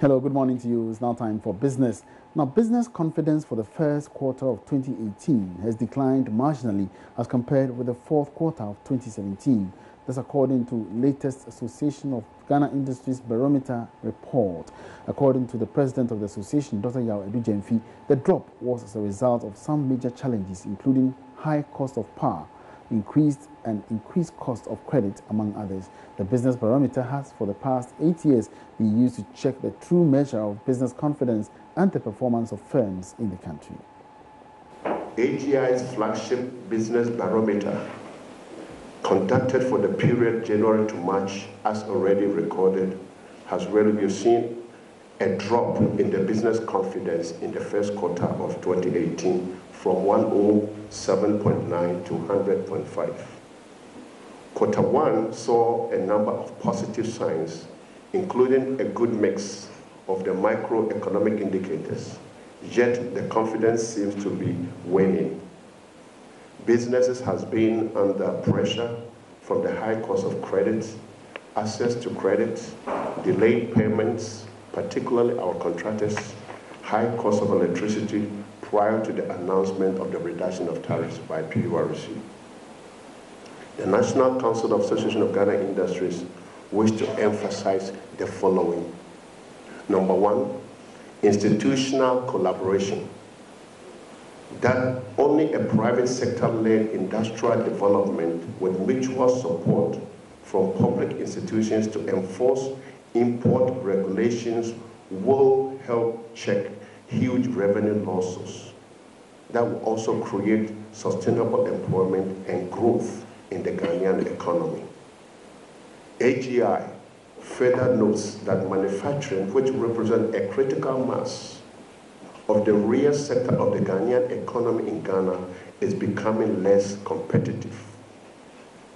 Hello, good morning to you. It's now time for business. Now, business confidence for the first quarter of 2018 has declined marginally as compared with the fourth quarter of 2017. That's according to latest Association of Ghana Industries Barometer report. According to the president of the association, Dr. Yao Edu-Jemfi, the drop was as a result of some major challenges, including high cost of power, increased cost of credit, among others. The business barometer has, for the past 8 years, been used to check the true measure of business confidence and the performance of firms in the country. AGI's flagship business barometer, conducted for the period January to March, as already recorded, has really seen a drop in the business confidence in the first quarter of 2018 from 107.9 to 100.5. Quarter one saw a number of positive signs, including a good mix of the microeconomic indicators, yet the confidence seems to be waning. Businesses has been under pressure from the high cost of credit, access to credit, delayed payments, particularly our contractors, high cost of electricity prior to the announcement of the reduction of tariffs by PURC. The National Council of Association of Ghana Industries wish to emphasize the following. Number one, institutional collaboration. That only a private sector-led industrial development with mutual support from public institutions to enforce import regulations will help check huge revenue losses. That will also create sustainable employment and growth in the Ghanaian economy. AGI further notes that manufacturing, which represents a critical mass of the real sector of the Ghanaian economy in Ghana, is becoming less competitive.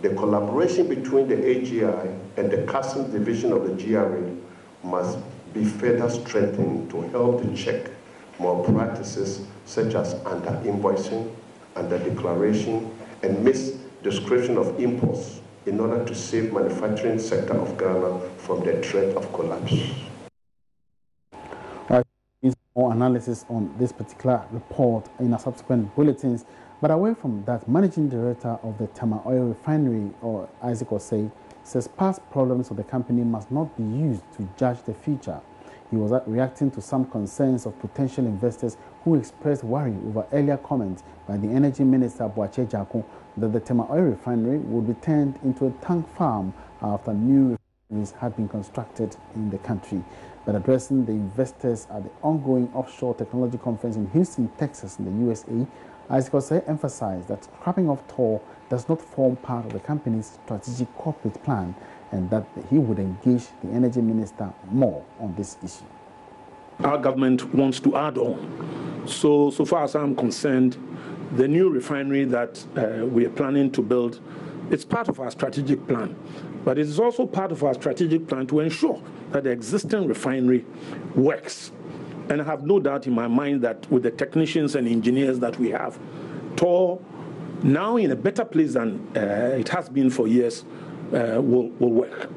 The collaboration between the AGI and the customs division of the GRA must be further strengthened to help to check more practices such as under-invoicing, under-declaration, and misdescription of imports in order to save manufacturing sector of Ghana from the threat of collapse. More analysis on this particular report in our subsequent bulletins. But away from that, Managing Director of the Tema Oil Refinery, or Isaac Osei, says past problems of the company must not be used to judge the future. He was reacting to some concerns of potential investors who expressed worry over earlier comments by the Energy Minister Boakye Jako that the Tema Oil Refinery would be turned into a tank farm after new refineries had been constructed in the country. But addressing the investors at the ongoing Offshore Technology Conference in Houston, Texas, in the USA, Isaac Osei emphasized that scrapping of toll does not form part of the company's strategic corporate plan and that he would engage the Energy Minister more on this issue. Our government wants to add on. So far as I'm concerned, the new refinery that we are planning to build, it's part of our strategic plan. But it is also part of our strategic plan to ensure that the existing refinery works. And I have no doubt in my mind that with the technicians and engineers that we have, TOR, now in a better place than it has been for years, will work.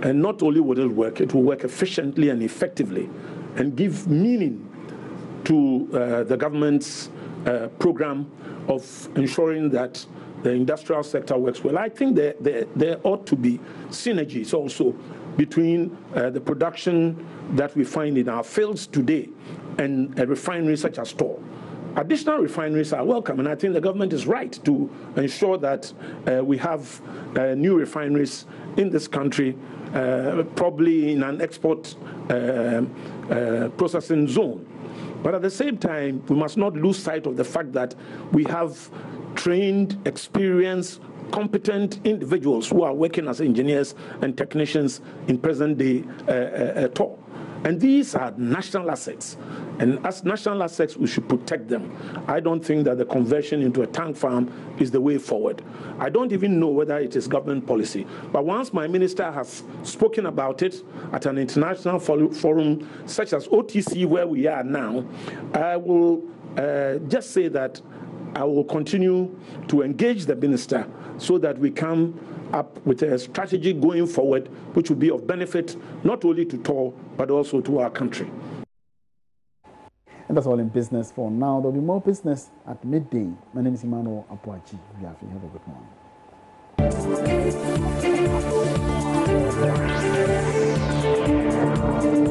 And not only will it will work efficiently and effectively and give meaning to the government's program of ensuring that the industrial sector works well. I think there ought to be synergies also between the production that we find in our fields today and a refinery such as TOR. Additional refineries are welcome, and I think the government is right to ensure that we have new refineries in this country, probably in an export processing zone. But at the same time, we must not lose sight of the fact that we have trained, experienced, competent individuals who are working as engineers and technicians in present-day TOR. And these are national assets. And as national assets, we should protect them. I don't think that the conversion into a tank farm is the way forward. I don't even know whether it is government policy. But once my minister has spoken about it at an international forum such as OTC, where we are now, I will just say that I will continue to engage the minister so that we come up with a strategy going forward, which will be of benefit not only to Tor, but also to our country. And that's all in business for now. There'll be more business at midday. My name is Emmanuel Apuachi. Have a good morning.